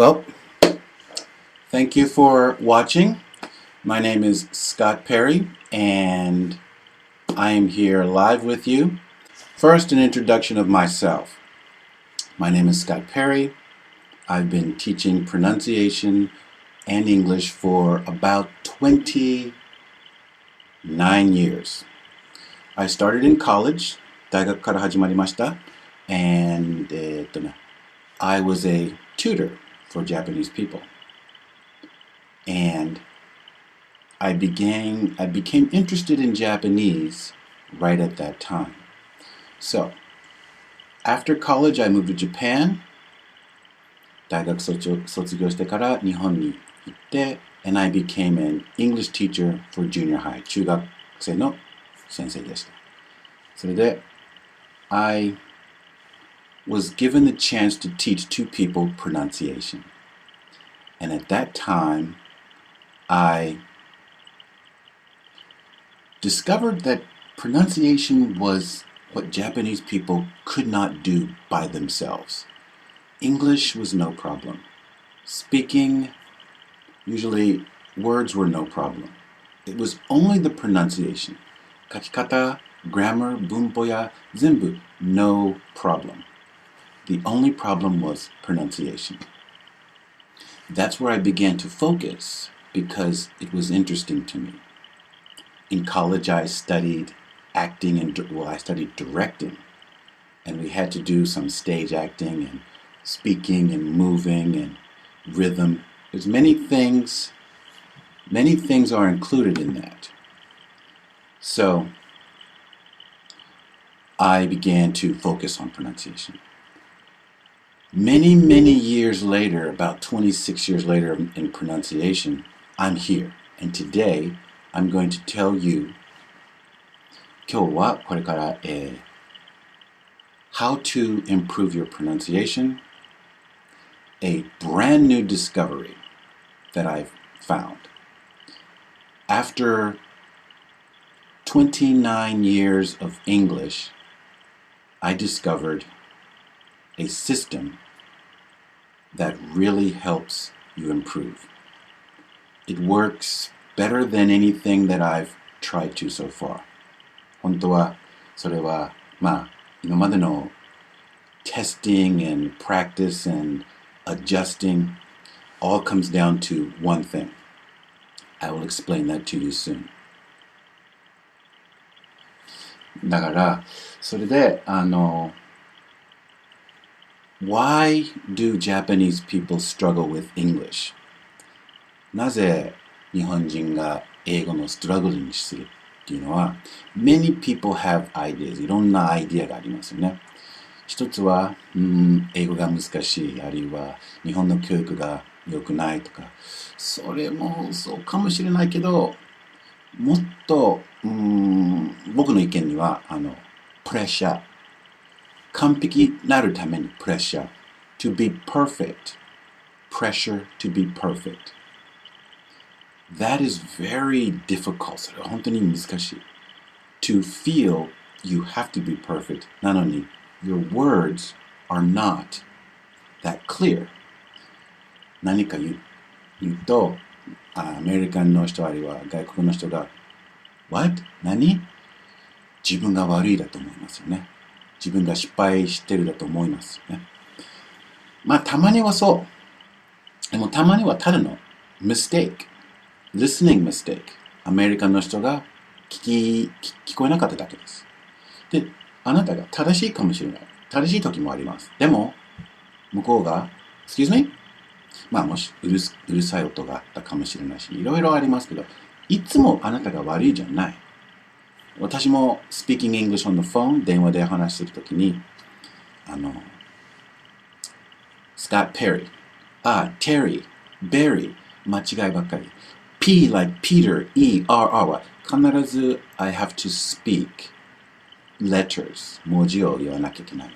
Well, thank you for watching. My name is Scott Perry, and I am here live with you. First, an introduction of myself. My name is Scott Perry. I've been teaching pronunciation and English for about 29 years. I started in college. 大学から始まりました。And I was a tutor for Japanese people. And I became interested in Japanese right at that time. So, after college, I moved to Japan. 大学卒業してから日本に行って、and I became an English teacher for junior high. 中学生の先生でした。それで、I was given the chance to teach two people pronunciation. And at that time, I discovered that pronunciation was what Japanese people could not do by themselves. English was no problem. Speaking, usually words were no problem. It was only the pronunciation. 書き方, grammar, 文法や全部 no problem. The only problem was pronunciation. That's where I began to focus because it was interesting to me. In college, I studied acting and, I studied directing. And we had to do some stage acting and speaking and moving and rhythm. There's many things are included in that. So I began to focus on pronunciation. Many years later, about 26 years later in pronunciation, I'm here. And today, I'm going to tell you 今日はこれから、how to improve your pronunciation, a brand new discovery that I've found. After 29 years of English, I discovered a system that really helps you improve. It works better than anything that I've tried to so far. 本当はそれは今までの testing and practice and adjusting all comes down to one thing. I will explain that to you soon. だからそれでWhy do Japanese people struggle with English? なぜ日本人が英語のストラグルにするっていうのは Many people have ideas. いろんなアイディアがありますよね。一つは、英語が難しい、あるいは日本の教育が良くないとか、それもそうかもしれないけど、もっと、僕の意見にはプレッシャー。完璧になるためにプレッシャー。To be perfect. Pressure to be perfect. That is very difficult. それは本当に難しい。To feel you have to be perfect. なのに、your words are not that clear. 何か言うと、アメリカンの人あるいは外国の人が What? 何？自分が悪いだと思いますよね。自分が失敗してるだと思いますよね。たまにはそう。でもたまにはただの mistake。listening mistake。アメリカの人が聞こえなかっただけです。で、あなたが正しいかもしれない。正しい時もあります。でも、向こうが excuse me？ もしうるさい音があったかもしれないし、いろいろありますけど、いつもあなたが悪いじゃない。私も speaking English on the phone 電話で話してるときにScott Perry Terry Barry 間違いばっかり P like Peter E R R は必ず I have to speak letters 文字を言わなきゃいけない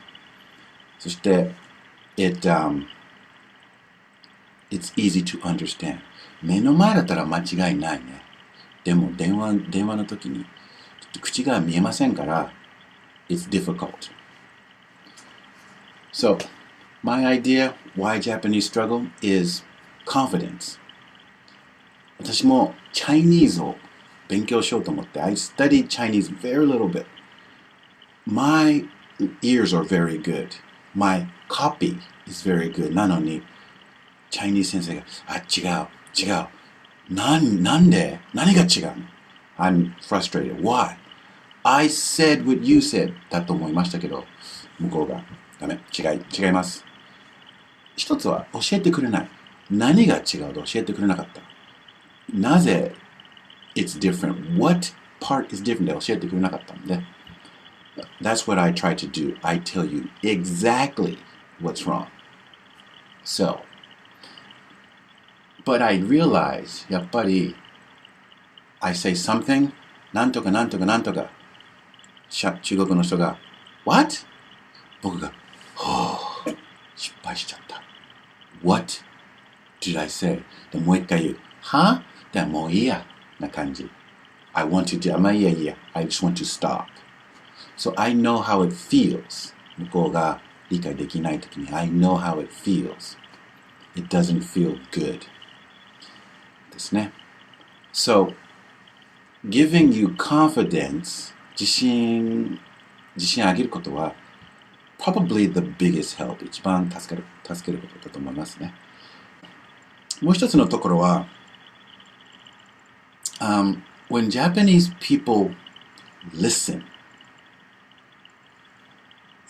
そして it's easy to understand 目の前だったら間違いないねでも電話のときに口が見えませんから it's difficult. So, my idea why Japanese struggle is confidence. 私も Chinese を勉強しようと思って I studied Chinese very little bit. My ears are very good. My copy is very good. なのに Chinese 先生が違う。なんで何が違うの I'm frustrated. Why? I said what you said だと思いましたけど向こうがダメ違います。一つは教えてくれない。何が違うと教えてくれなかった。なぜ it's different? What part is different? で教えてくれなかったんで。That's what I try to do. I tell you exactly what's wrong. So, but I realize やっぱり I say something なんとか中国の人が What? 僕が失敗しちゃった。What did I say? でもう一回言う。はではもういいやな感じ。I want to do, まあいいや。I just want to stop. So I know how it feels. 向こうが理解できないときに I know how it feels. It doesn't feel good. ですね。So, giving you confidence, 自信あげることはprobably the biggest help. 一番助けることだと思いますね。もう一つのところは、when Japanese people listen,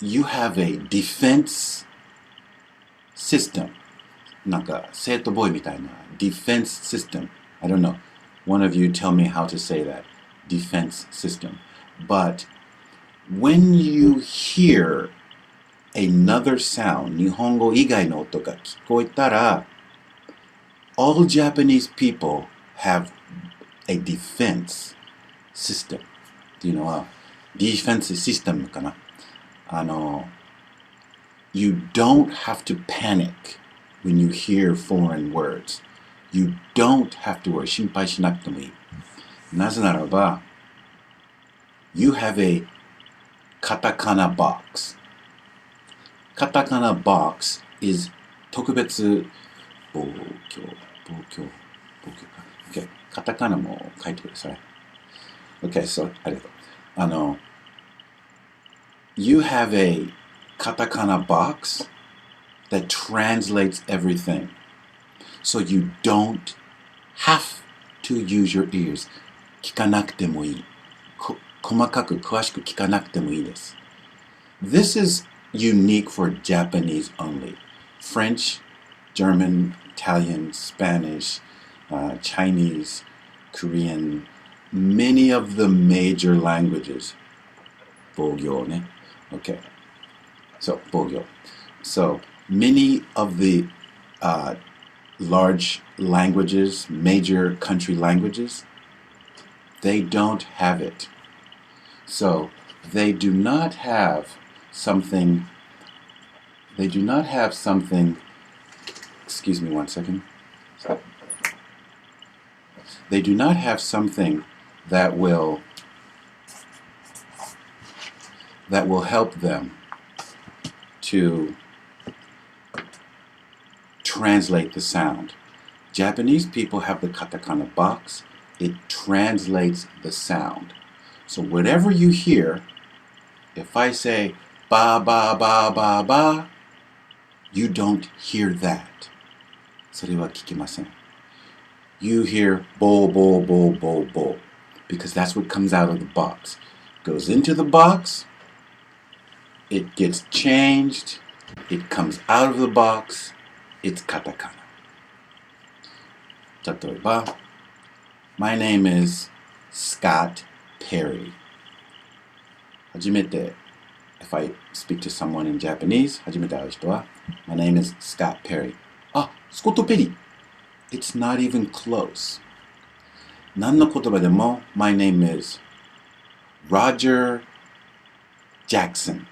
you have a defense system. なんか生徒ボーイみたいな defense system. I don't know. One of you tell me how to say that. Defense system. But when you hear another sound, 日本語以外の音が聞こえたら、all Japanese people have a defense system. っていうのは、defense system かな。You don't have to panic when you hear foreign words. You don't have to worry. 心配しなくてもいい。なぜならば、You have a カタカナ box. カタカナ box is 特別棒鏡か。Okay. カタカナも書いてください。Okay, so ありがとう。You have a カタカナ box that translates everything. So you don't have to use your ears. 聞かなくてもいい。細かく詳しく聞かなくてもいいです。This is unique for Japanese only. French, German, Italian, Spanish, Chinese, Korean, many of the major languages. 母行ね。Okay. So, 母行. So, many of the large languages, major country languages, they don't have it. So, they do not have something, excuse me one second. They do not have something that will help them to translate the sound. Japanese people have the katakana box. It translates the sound. So whatever you hear, if I say ba ba ba ba ba, you don't hear that. それは聞きません。You hear bo bo bo bo bo because that's what comes out of the box. Goes into the box, it gets changed, it comes out of the box, it's katakana. 例えば My name is Scott Perry. 初めて If I speak to someone in Japanese, 初めて会う人は My name is Scott Perry. あ、スコット・ペリー。It's not even close. 何の言葉でも My name is Roger Jackson.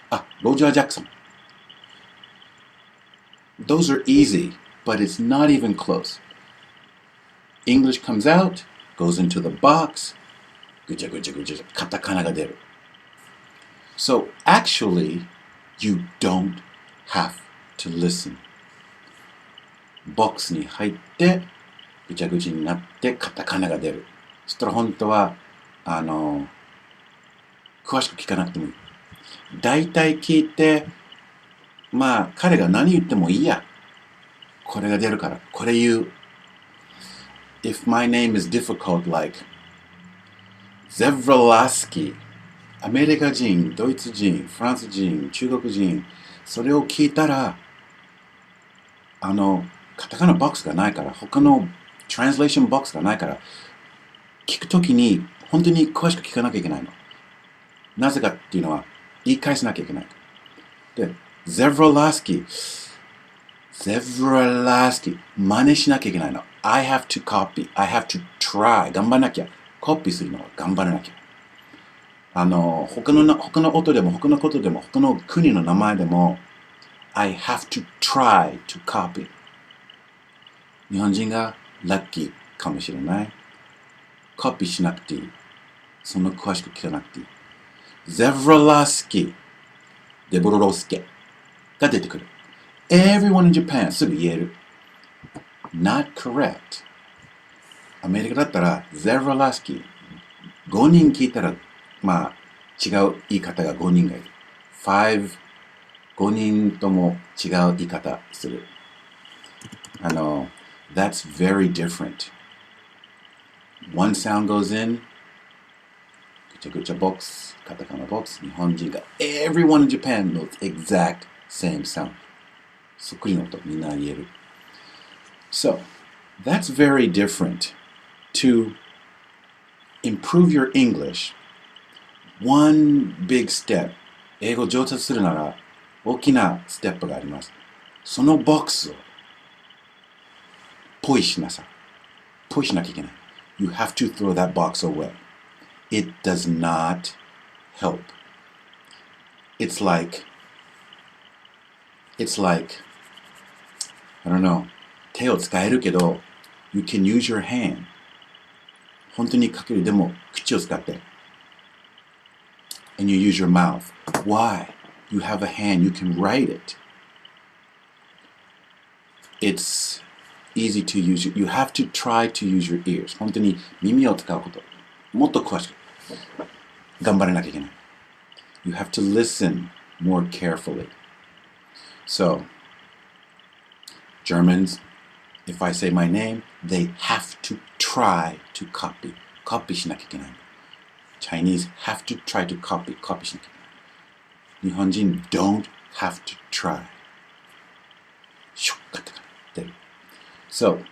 あ、ロジャー・ジャクソン。Those are easy, but it's not even close. English comes out, goes into the box, ぐちゃぐちゃぐちゃ、カタカナが出る。So actually, you don't have to listen. ボックスに入って、ぐちゃぐちゃになってカタカナが出る。そしたら本当は、詳しく聞かなくてもいい。大体聞いて、まあ、彼が何言ってもいいや。これが出るから。これ言う。If my name is difficult, like, Zevrolasky, アメリカ人、ドイツ人、フランス人、中国人、それを聞いたら、カタカナボックスがないから、他のトランスレーションボックスがないから、聞くときに本当に詳しく聞かなきゃいけないの。なぜかっていうのは、言い返さなきゃいけない。で、Zevrolasky、真似しなきゃいけないの。I have to copy, I have to try, 頑張らなきゃ。コピーするのは頑張らなきゃ。他の音でも、他のことでも、他の国の名前でも、I have to try to copy. 日本人がラッキーかもしれない。コピーしなくていい。そんな詳しく聞かなくていい。Zevrolasky、デボロロスケが出てくる。Everyone in Japan すぐ言える。Not correct. アメリカだったら Zevrolasky 5人聞いたらまあ違う言い方が5人がいる。5人とも違う言い方する。That's very different. One sound goes in, ぐちゃぐちゃボックス、カタカナボックス、日本人が Everyone in Japan knows exact same sound. そっくりの音みんな言える。So, that's very different. To improve your English, one big step. 英語上達するなら大きなステップがあります。そのボックスをポイしなさい。ポイしなきゃいけない。You have to throw that box away. It does not help. It's like, I don't know, 手を使えるけど、you can use your hand. 本当に書ける。でも、口を使って。And you use your mouth. Why? You have a hand. You can write it. It's easy to use. You have to try to use your ears. 本当に耳を使うこと。もっと詳しく。頑張らなきゃいけない。You have to listen more carefully. So, Germans, if I say my name, they have to try to copy. Copy しなきゃいけない。Chinese have to try to copy. Copy しなきゃいけない。日本人 don't have to try. シュッカタカナ出る。So,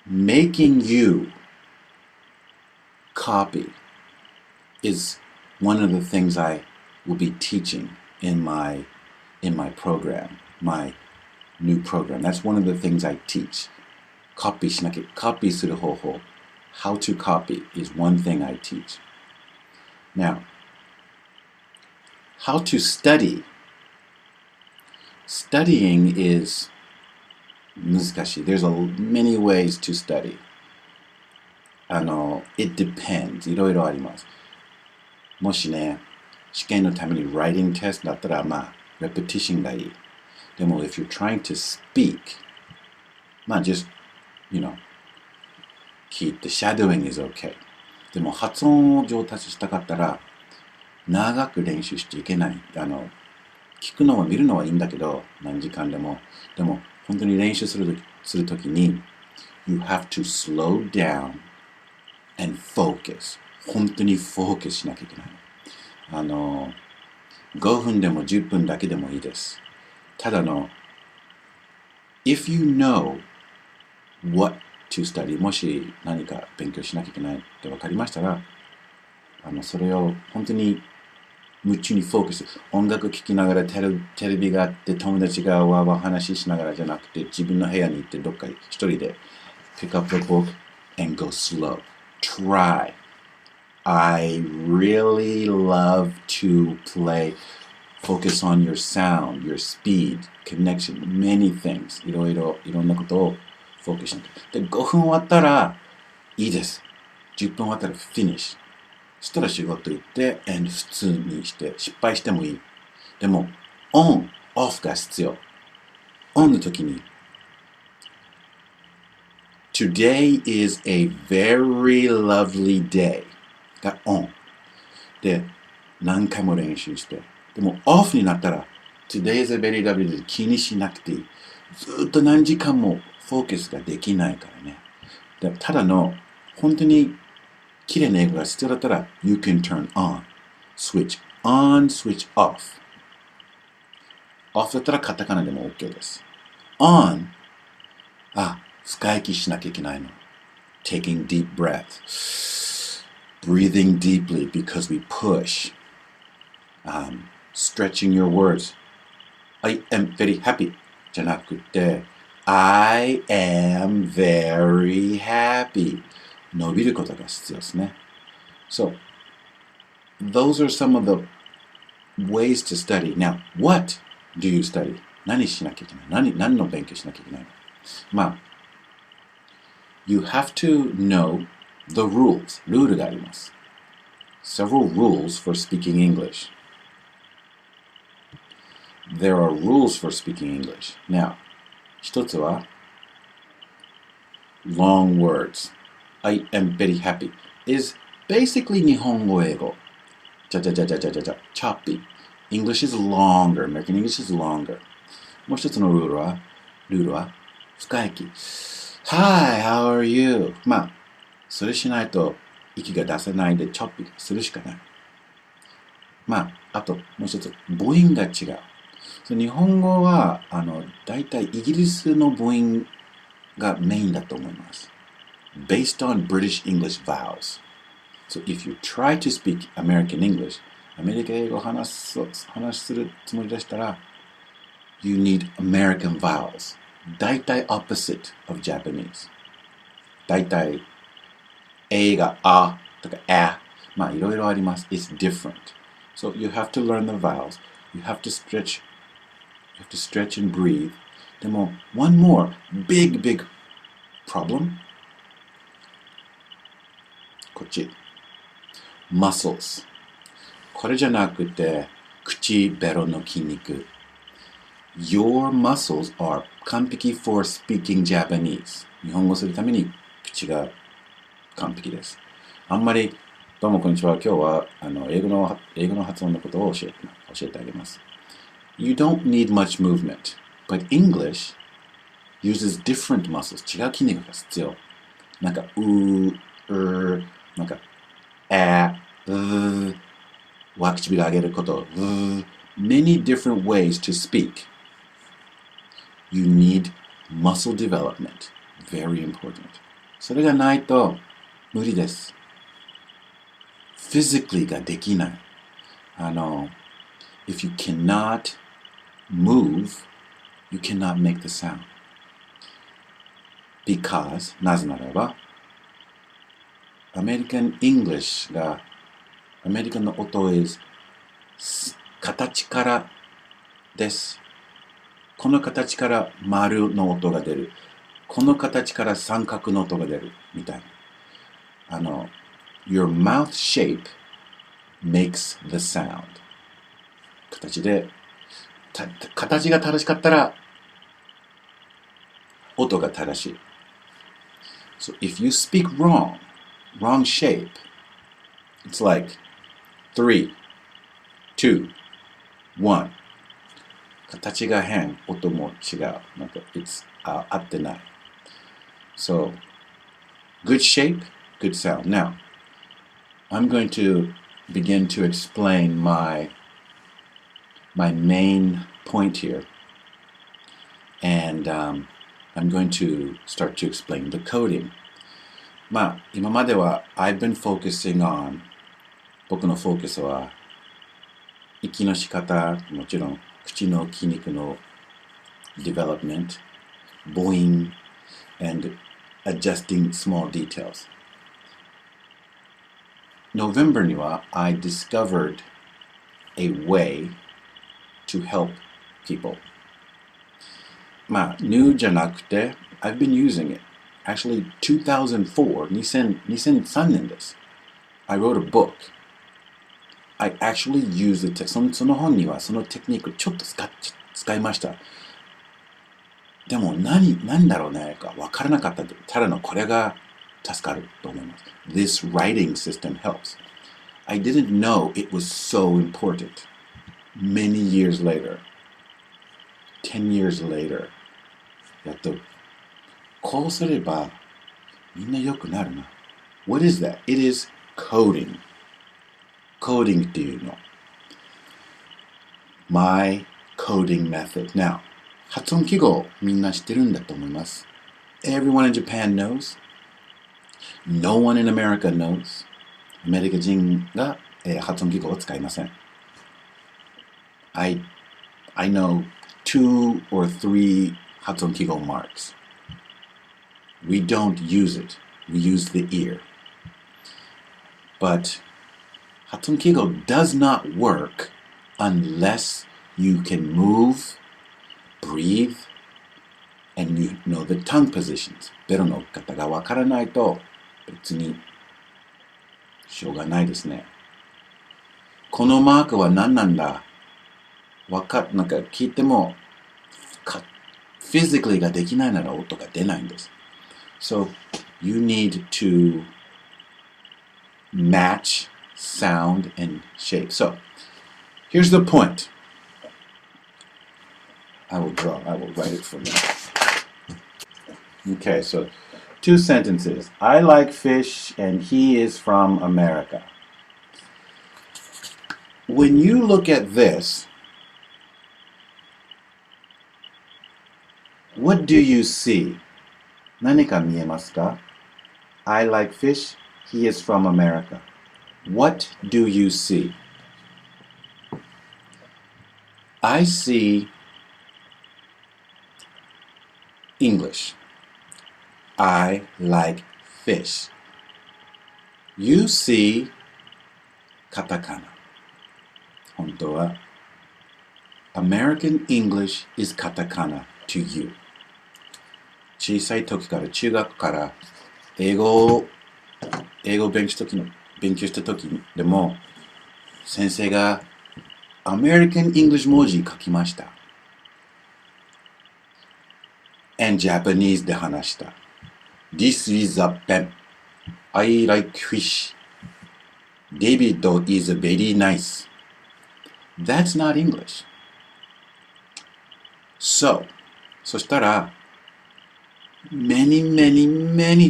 making you copy is one of the things I will be teaching in my program, my new program. That's one of the things I teach. Copy しなきゃ、copy する方法。How to copy is one thing I teach. Now, how to study. Studying is 難しい. There's many ways to study. It depends. いろいろあります。もしね、試験のために writing test だったら、まあ、repetition がいい。でも、if you're trying to speak, まあ、just,聞いて、shadowing is okay. でも、発音を上達したかったら、長く練習しちゃいけない。聞くのは見るのはいいんだけど、何時間でも。でも、本当に練習するときに、you have to slow down and focus. 本当にフォーカスしなきゃいけない。5分でも10分だけでもいいです。ただif you know what to study, もし何か勉強しなきゃいけないって分かりましたら、それを本当に夢中にフォーカス。音楽聴きながらテレビがあって友達がわわ話しながらじゃなくて自分の部屋に行ってどっか一人で pick up the book and go slow. Try. I really love to play. Focus on your sound, your speed, connection, many things. いろんなことをフォーカスしなきゃ。で、5分終わったらいいです。10分終わったら finish。そしたら仕事行って、and 普通にして、失敗してもいい。でも、on、off が必要。on の時に、Today is a very lovely day が on。で、何回も練習して。でも off になったら、Today is a very lovely day 気にしなくていい。ずっと何時間もフォーカスができないからね。でただの、本当に綺麗な英語が必要だったら、You can turn on。switch on, switch off。off だったらカタカナでも OK です。on、深息しなきゃいけないの。taking deep breath。breathing deeply because we push。stretching your words. I am very happy じゃなくて、I am very happy。伸びることが必要ですね。So, those are some of the ways to study. Now, what do you study? 何しなきゃいけない？何の勉強しなきゃいけないの？まあ、You have to know the rules. ルールがあります。Several rules for speaking English. There are rules for speaking English. Now, 一つは long words.I am very happy is basically 日本語英語。choppy. English is longer. American English is longer. もう一つのルールは深息。Hi, how are you? まあ、それしないと息が出せないで choppy するしかない。まあ、あともう一つ母音が違う。日本語はだいたいイギリスの母音がメインだと思います。Based on British English vowels. So if you try to speak American English, アメリカ英語を話するつもりでしたら、you need American vowels. 大体 opposite of Japanese. 大体 A があとかあ、まあいろいろあります。It's different. So you have to learn the vowels. You have to stretch and breathe. でも one more big problem.こっち。muscles。これじゃなくて、口、ベロの筋肉。Your muscles are 完璧 for speaking Japanese。日本語するために口が完璧です。あんまり、どうもこんにちは。今日は英語の発音のことを教えてあげます。You don't need much movement, but English uses different muscles. 違う筋肉が必要。なんか、なんか、わ唇上げること、many different ways to speak. You need muscle development. Very important. それがないと無理です。physically ができない。if you cannot move, you cannot make the sound. Because,なぜならば、American English が、アメリカの音 is 形からです。この形から丸の音が出る。この形から三角の音が出る。みたいな。Your mouth shape makes the sound. 形が正しかったら、音が正しい。So if you speak wrong shape, it's like 3, 2, 1. 形が変、音も違う。なんか、合ってない。So, good shape, good sound. Now, I'm going to begin to explain my main point here. And I'm going to start to explain the coding. まあ、今までは I've been focusing on 僕のフォーカスは息の仕方、もちろん口の筋肉の development, 母音 and adjusting small details. November には I discovered a way to help people. まあ、new じゃなくて I've been using it. Actually, 2003年です。I wrote a book. I actually used the その本にはそのテクニックちょっと使いました。でも何だろうねか分からなかった。ただのこれが助かると思います。This writing system helps. I didn't know it was so important. Many years later, 10 years later, やっとこうすればみんな良くなるな。What is that? It is coding. Coding っていうの。My coding method. Now, 発音記号みんな知ってるんだと思います。Everyone in Japan knows. No one in America knows. アメリカ人が、発音記号を使いません。I know 2 or 3 発音記号 marks. We don't use it. We use the ear. But 発音記号 does not work unless you can move, breathe, and you know the tongue positions. ベロの置き方がわからないと別にしょうがないですね。このマークは何なんだ？なんか聞いてもphysically ができないなら音が出ないんです。So you need to match sound and shape. So here's the point. I will write it for you. Okay, so 2 sentences. I like fish and he is from America. When you look at this, what do you see? 何か見えますか? I like fish. He is from America. What do you see? I see English. I like fish. You see カタカナ。本当は American English is カタカナ to you. 小さい時から中学から英語を勉強した時でも先生が American English 文字書きました。and Japanese で話した。This is a pen. I like fish. David is very nice. That's not English. そしたら many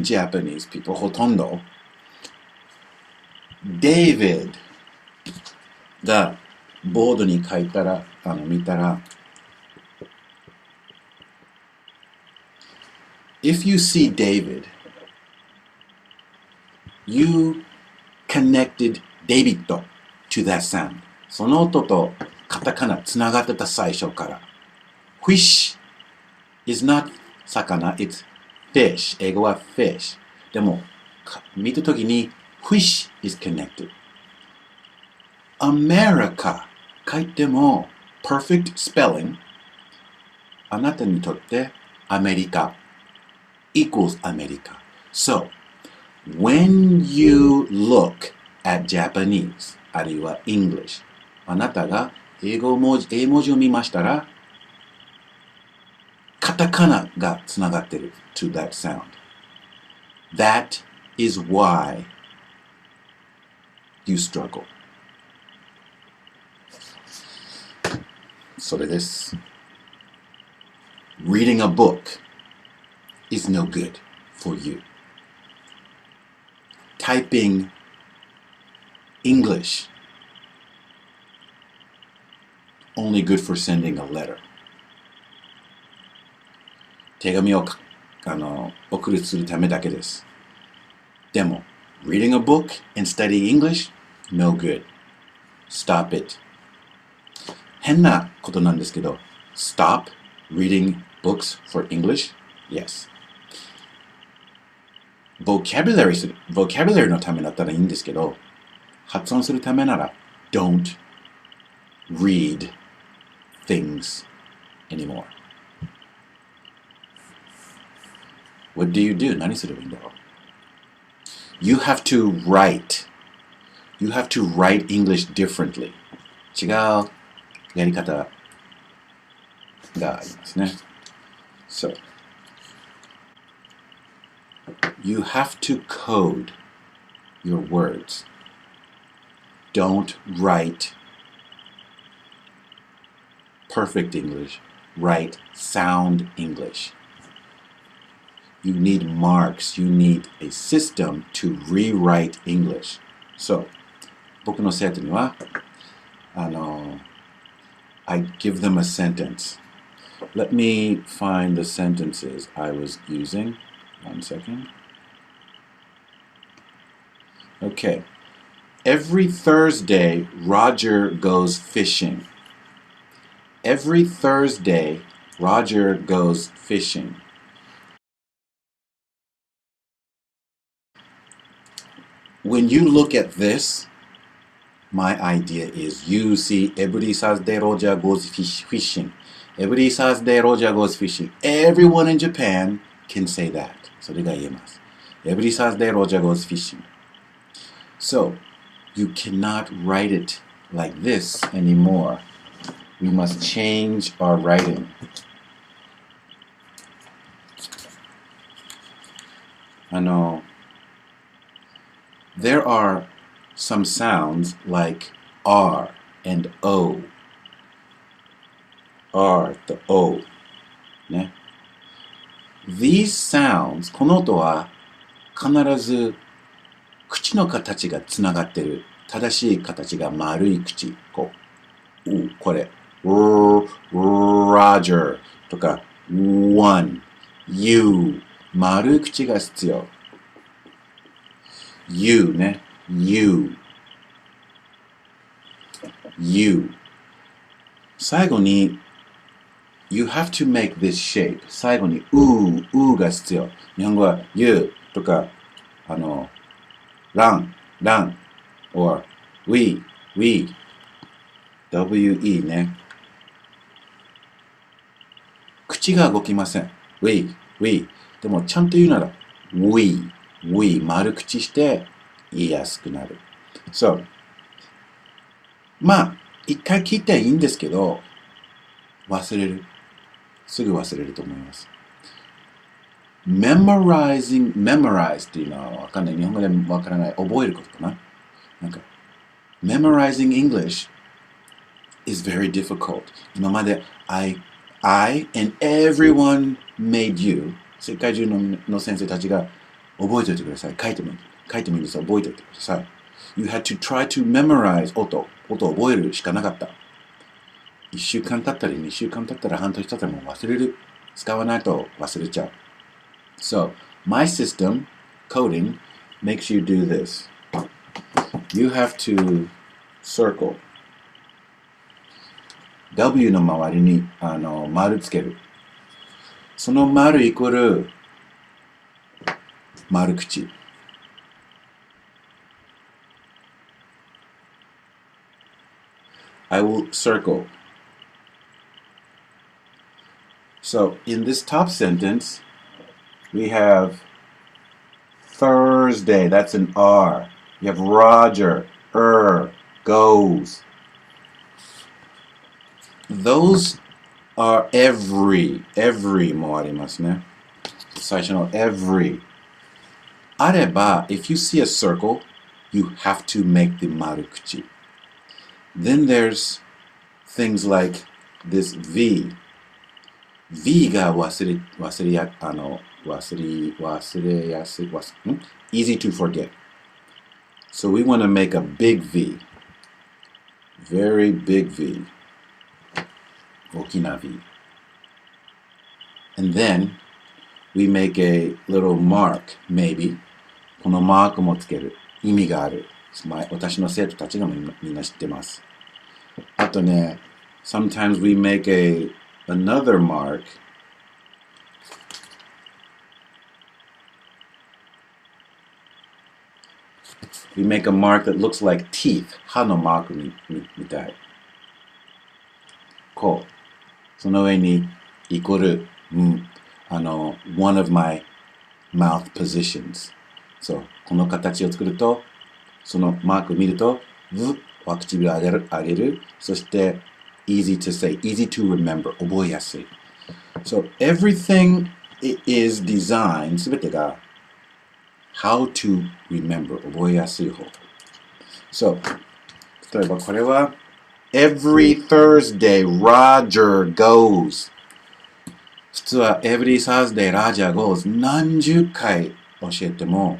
Japanese people ほとんど David がボードに書いたら見たら If you see David, you connected David to that sound. その音とカタカナつながってた最初から。Fish is not 魚、it's fish. 英語は fish. でも、見たときに fish is connected. America 書いても perfect spelling あなたにとってアメリカ equals アメリカ。So, when you look at Japanese あるいは English あなたが英文字を見ましたらカタカナがつながってる to that sound. That is why you struggle. それです。Reading a book is no good for you. Typing English only good for sending a letter. 手紙を送るするためだけです。でも、reading a book and studying English, no good. Stop it. 変なことなんですけど、stop reading books for English? Yes. vocabulary のためだったらいいんですけど、発音するためなら、don't read things anymore. What do? 何すればいいんだろう? You have to write. You have to write English differently. 違うやり方がありますね。So, you have to code your words. Don't write perfect English. Write sound English. You need marks. You need a system to rewrite English. So, 僕の生徒には、I give them a sentence. Let me find the sentences I was using. One second. Okay. Every Thursday, Roger goes fishing. Every Thursday, Roger goes fishing. When you look at this, my idea is you see every Thursday Roger goes fishing. Every Thursday Roger goes fishing. Everyone in Japan can say that. それが言えます。Every Thursday Roger goes fishing. So, you cannot write it like this anymore. We must change our writing. There are some sounds like R and O. R と O ね。These sounds この音は必ず口の形がつながってる。正しい形が丸い口。これ。Roger とか One, You 丸い口が必要。You ね。You 最後にYou have to make this shape. 最後にうが必要。日本語は You とかrun, or we, we ね。口が動きません。we でもちゃんと言うなら we 丸口して言いやすくなる。So まあ一回聞いていいんですけど忘れる。すぐ忘れると思います。memorize っていうのはわかんない。日本語でわからない。覚えることかな。なんか memorizing English is very difficult. 今まで I and everyone made you 世界中の先生たちが覚えておいてください。書いてもいいです。覚えておいてください。You had to try to memorize 音を覚えるしかなかった。1週間経ったり2週間経ったら半年経ったらもう忘れる。使わないと忘れちゃう。So, my system, coding, makes you do this. You have to circle. W の周りに丸つける。その丸イコール丸口。I will circle. So, in this top sentence, we have Thursday, that's an R. You have Roger, goes. Those are every もありますね。最初の every. あれば、if you see a circle, you have to make the 丸口. Then there's things like this V が忘れやすい。Easy to forget. So we want to make a big V. Very big V. 大きな V. And then we make a little mark, maybe. このマークもつける。意味がある。私の生徒たちがみんな知ってます。あとね、sometimes we make another mark. We make a mark that looks like teeth. 歯のマークみたい。こう。その上にイコール、one of my mouth positions. So, この形を作ると、そのマークを見ると、は唇を上げる。そして、easy to say, easy to remember, 覚えやすい。So, everything is designed, すべてが how to remember, 覚えやすい方。So, 例えばこれは、Every Thursday, Roger goes. 普通は Every Thursday, Roger goes. 何十回教えても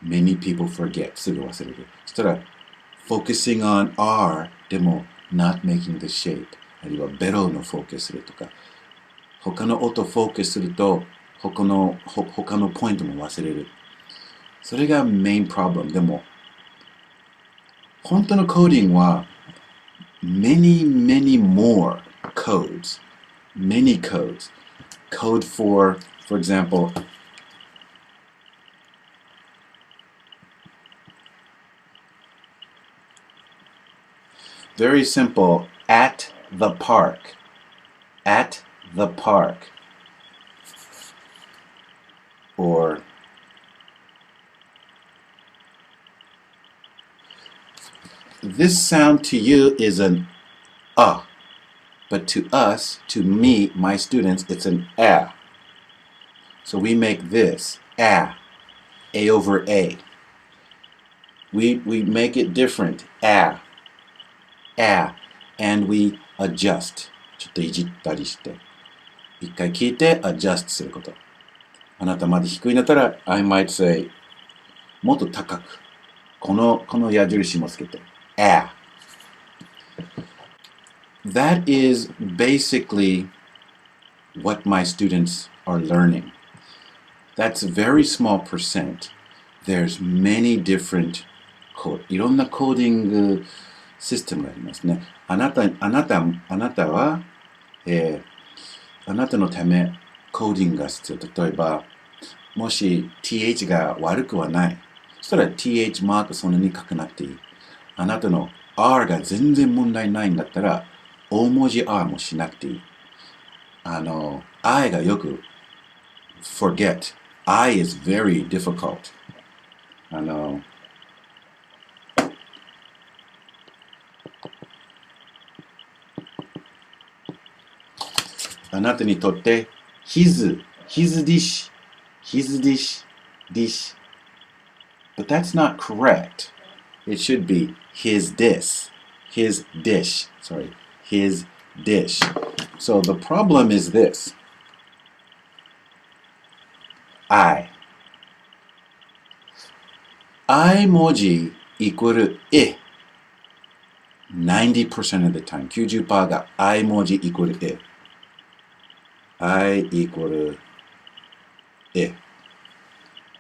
many people forget. すぐ忘れる。そしたら focusing on R でも not making the shape. あるいは bellow のフォーカスするとか他の音フォーカスすると他のポイントも忘れる。それが main problem. でも本当のコーディングはmany more codes. Many codes. Code for example, very simple, at the park. At the park. Or this sound to you is an but to us, to me, my students, it's an So we make this A over A. We make it different, and we adjust. ちょっといじったりして。一回聞いて adjust すること。あなたまで低いんだったら I might say もっと高く。この矢印もつけて。That is basically what my students are learning. That's a very small percent. There's many different code. いろんなコーディングシステムがありますね。あなたは、あなたのためコーディングが必要。例えば、もし th が悪くはない。そしたら th マークそんなに書かなくていい。あなたの r が全然問題ないんだったら、大文字 R もしなくていい。I がよく forget. I is very difficult. あなたにとって his dish. But that's not correct. It should be his dish. His dish. So the problem is this. I 文字イコール 90% of the time. 90% が I 文字イコール I イコール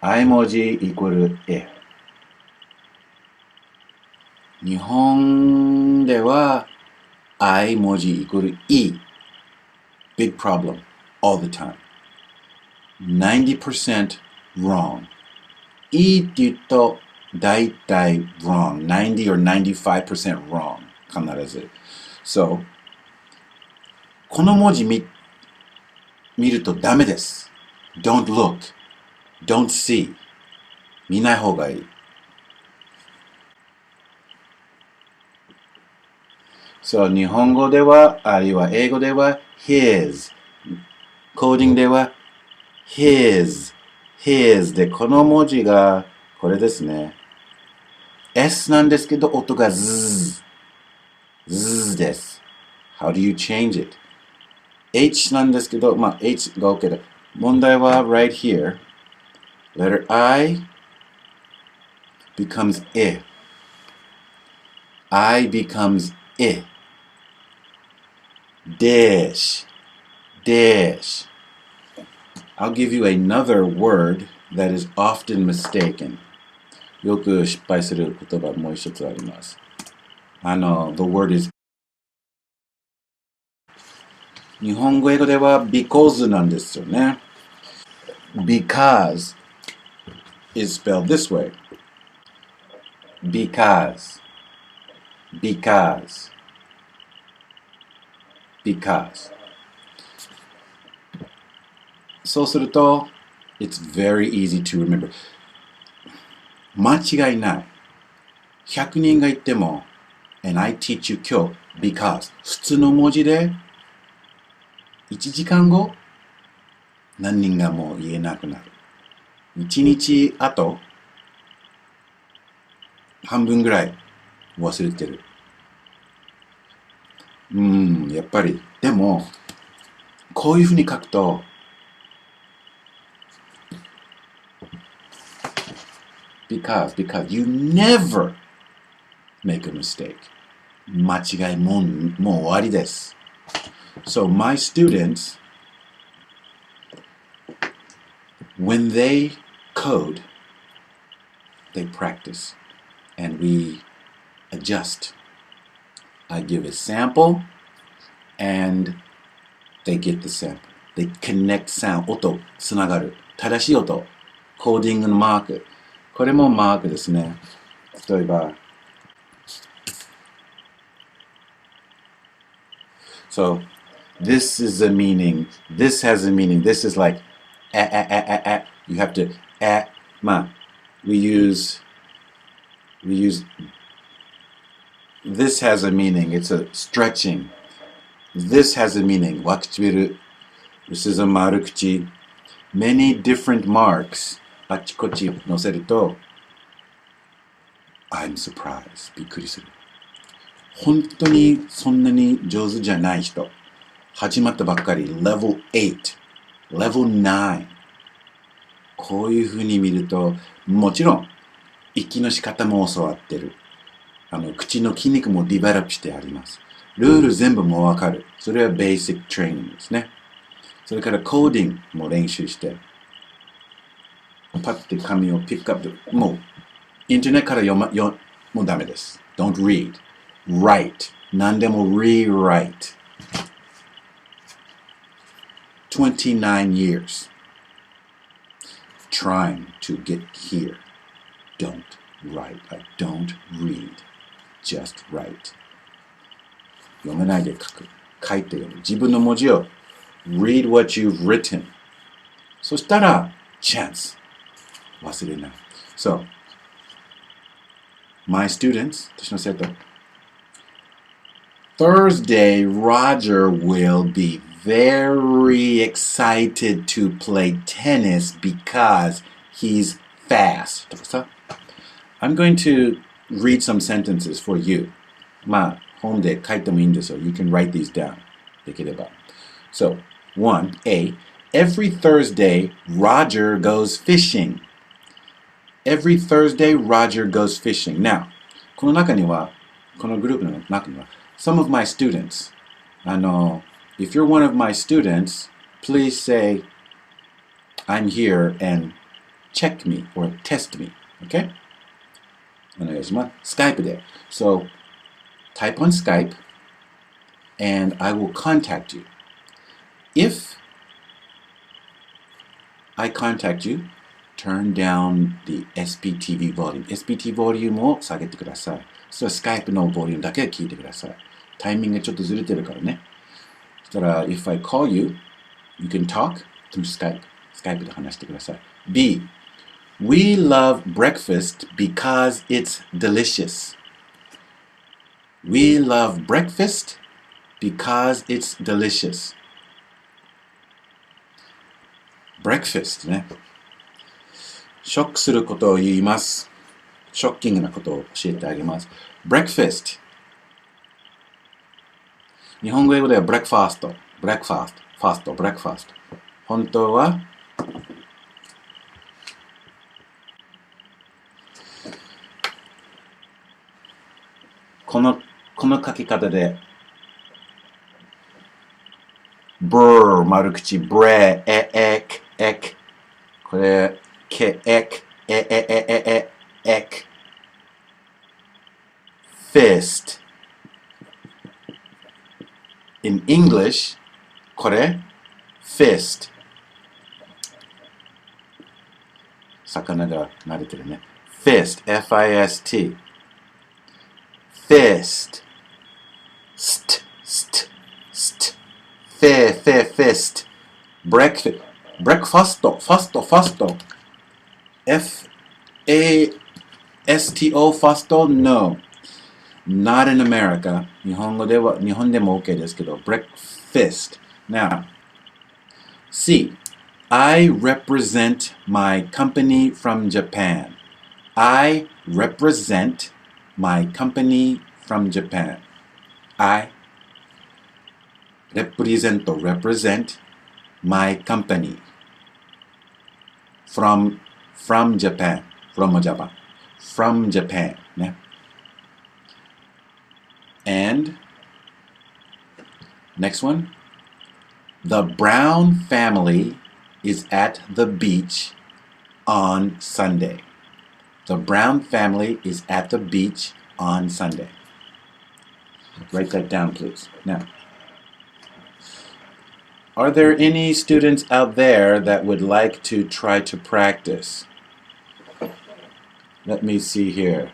I 文字イコール日本では I 文字イコール Big problem all the time. 90% wrong. って言うと大体 wrong. 90 or 95% wrong. 必ず。So, この文字見るとダメです。Don't look. Don't see. 見ない方がいい。So, 日本語では、あるいは英語では his。コーディングでは his。で、この文字がこれですね。S なんですけど、音がズです。How do you change it? H なんですけど、H が OK だ。問題は right here. Letter I becomes I becomes Dish. I'll give you another word that is often mistaken. よく失敗する言葉もう一つあります。the word is 日本語英語では because なんですよね。because is spelled this way. Because.そうすると it's very easy to remember. 間違いない。100人が言っても、and I teach you 今日 because 普通の文字で1時間後何人がもう言えなくなる。1日後半分ぐらい忘れてる。やっぱり。でも、こういうふうに書くと、because you never make a mistake. 間違いもう終わりです。So my students, when they code, they practice and we adjust. I give a sample and they get the sample. They connect sound. 音、つながる。正しい音。コーディングのマーク。これもマークですね。例えば、So, this is a meaning. This has a meaning. This is like, You have to, we use, this has a meaning. It's a stretching. This has a meaning. わくちびる。This is a 丸口。Many different marks. あっちこっち載せると、I'm surprised. びっくりする。本当にそんなに上手じゃない人。始まったばっかり。Level 8。Level 9。こういうふうに見ると、もちろん、息の仕方も教わってる。口の筋肉もディベロップしてあります。ルール全部もわかる。それはベーシックトレーニングですね。それからコーディングも練習して、パッて紙をピックアップ。もう、インターネットからもうダメです。Don't read. Write. 何でも rewrite. 29 years trying to get here. Don't write. Don't read. Just write. 読めないで書く。書いて読む。自分の文字を read what you've written. そしたら chance. 忘れない。So, my students, 私の生徒Thursday, Roger will be very excited to play tennis because he's fast. とかさ。I'm going to read some sentences for you. 本で書いてもいいんですよ。You can write these down. できれば。So, 1. A. Every Thursday, Roger goes fishing. Every Thursday, Roger goes fishing. Now, この中には、このグループの中には、some of my students, if you're one of my students, please say, I'm here and check me or test me. Okay? お願いします。Skype で。So, type on Skype and I will contact you. If I contact you, turn down the SPTV volume. SPT ボリュームを下げてください。そしたら Skype のボリュームだけ聞いてください。タイミングがちょっとずれてるからね。そしたら、if I call you, you can talk through Skype. Skype で話してください。B. We love breakfast because it's delicious. We love breakfast because it's delicious. Breakfast ね。ショックすることを言います。ショッキングなことを教えてあげます。breakfast。日本語英語では breakfast。breakfast。breakfast。本当はこの書き方で brr 丸口 bre ek これけ ek fist in English これ fist 魚が慣れてるね fist F-I-S-T fist fist breakfast fast F-A STO fasto? No. Not in America. 日本でも OK ですけど breakfast. Now, C. I represent my company from Japan. I represent my company from Japan. I represent my company from Japan. From Japan. ね。And next one. The Brown family is at the beach on Sunday. The Brown family is at the beach on Sunday. Write that down, please. Now, are there any students out there that would like to try to practice? Let me see here.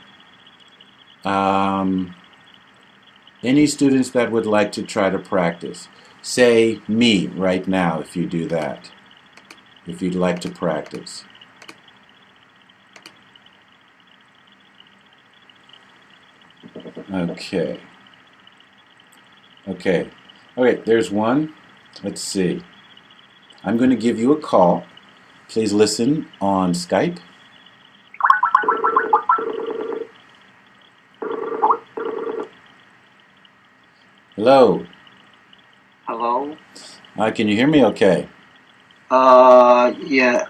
Any students that would like to try to practice? Say me right now if you do that. If you'd like to practice. Okay. Okay. Okay, there's one. Let's see. I'm going to give you a call. Please listen on Skype. Hello. Hello? Can you hear me okay? Yeah,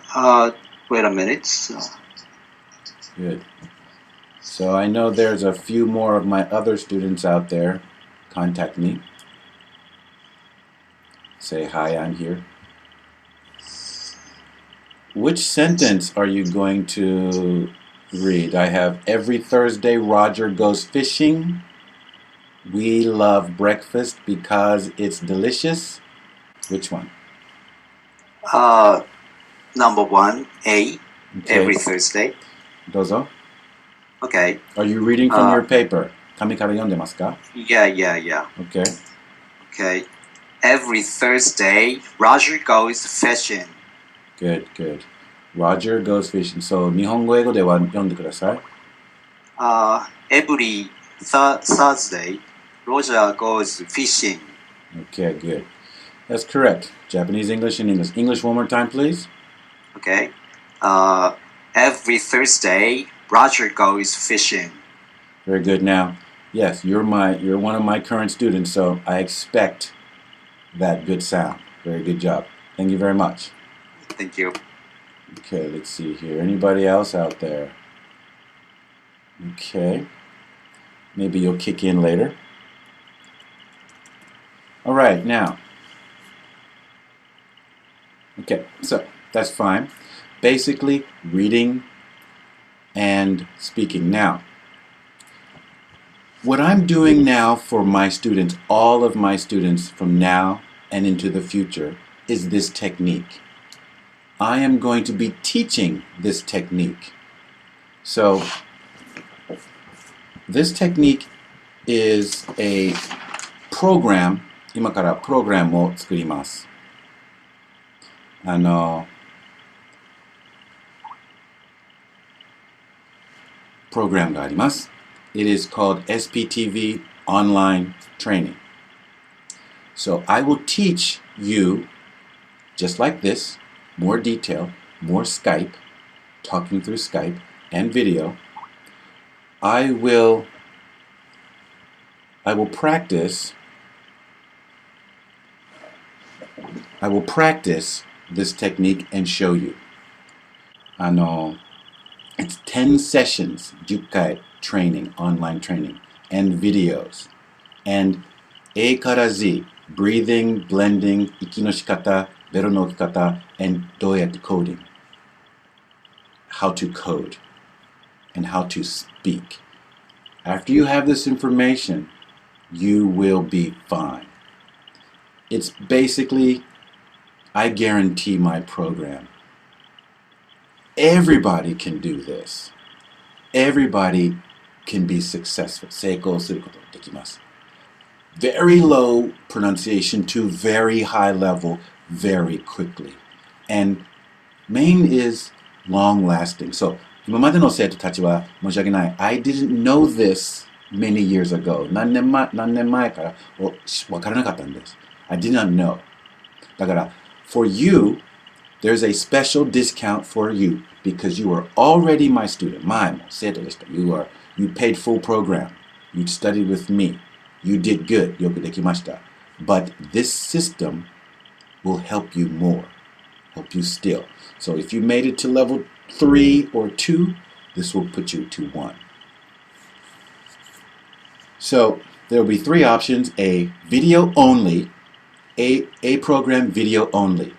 wait a minute. Good. So I know there's a few more of my other students out there. Contact me. Say hi, I'm here. Which sentence are you going to read? I have every Thursday Roger goes fishing. We love breakfast because it's delicious. Which one? Number 1, A, Okay. every Thursday. どうぞ. Okay. Are you reading from your paper? 紙から読んでますか? Yeah. Okay. Okay. Every Thursday, Roger goes fishing. Good. Roger goes fishing. So, 日本語英語では読んでください. Every Thursday, Roger goes fishing. Okay, good. That's correct. Japanese, English, and English. English one more time, please. Okay. Every Thursday, Roger goes fishing. Very good. Now, yes, you're one of my current students, so I expect that good sound. Very good job. Thank you very much. Thank you. Okay, let's see here. Anybody else out there? Okay. Maybe you'll kick in later. All right, now. Okay, so that's fine. Basically, reading and speaking. Now, what I'm doing now for my students, all of my students from now and into the future, is this technique. I am going to be teaching this technique. So, this technique is a program. 今からプログラムを作ります。プログラムがあります。It is called SPTV Online Training. So I will teach you, just like this, more detail, more Skype, talking through Skype and video. I will practice this technique and show you. It's 10 sessions, 10回 training, online training, and videos. And A から Z, breathing, blending, 息の仕方、ベロの置き方, and どうやって coding. How to code and how to speak. After you have this information, you will be fine. It's basically, I guarantee my program. Everybody can do this. Everybody can be successful. 成功することができます。Very low pronunciation to very high level very quickly. And main is long lasting. So, 今までの生徒たちは申し訳ない。I didn't know this many years ago. 何年前からわからなかったんです。I did not know. だから、for you, there's a special discount for you because you are already my student. 前も生徒でした。You paid full program. You studied with me. You did good. よくできました。But this system will help you more. Help you still. So if you made it to level 3 or 2, this will put you to 1. So there will be 3 options: a video only, a program video only.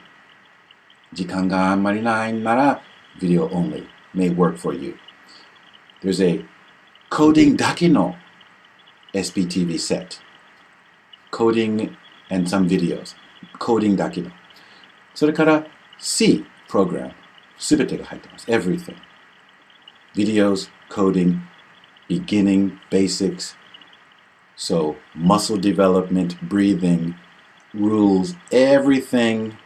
時間があんまりないなら video only may work for you. There's a coding だけの SPTV set. Coding and some videos. Coding だけの。それから C program. すべてが入ってます。Everything. Videos, coding, beginning, basics. So muscle development, breathing, rules, everything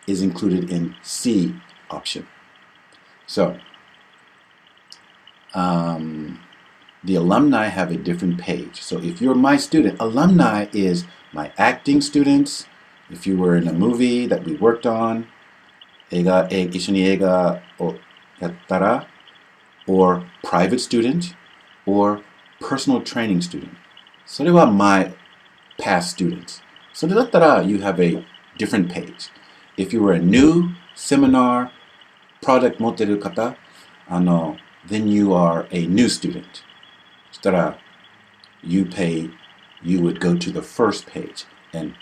is included in C option. So the alumni have a different page. So if you're my student, alumni is my acting students. If you were in a movie that we worked on, 一緒に映画をやったら or private student or personal training student. それは my past students. それだったら you have a different page. If you were a new seminar product 持ってる方、then you are a new student. そしたら you would go to the first page and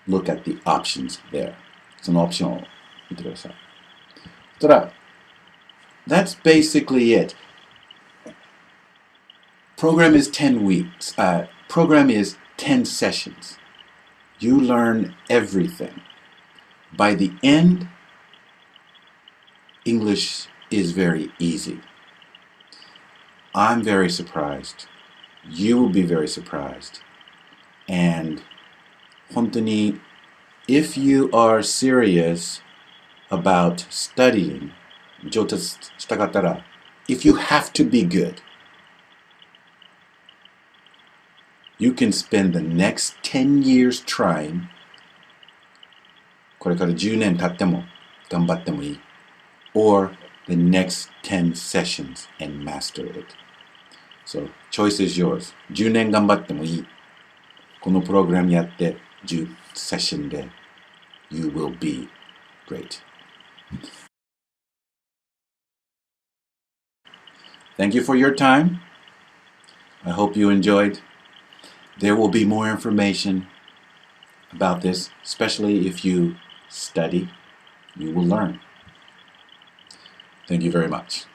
look at the options there. そのオプションを見てください。そしたら that's basically it. Program is 10 weeks. Program is 10 sessions. You learn everything. By the end, English is very easy. I'm very surprised. You will be very surprised. And 本当に if you are serious about studying, 上達したかったら if you have to be good, you can spend the next 10 years trying. これから10年経っても頑張ってもいい。or the next 10 sessions and master it. So, choice is yours. 10年頑張ってもいい。このプログラムやって10セッションで you will be great. Thank you for your time. I hope you enjoyed. There will be more information about this, especially if you study, you will learn. Thank you very much.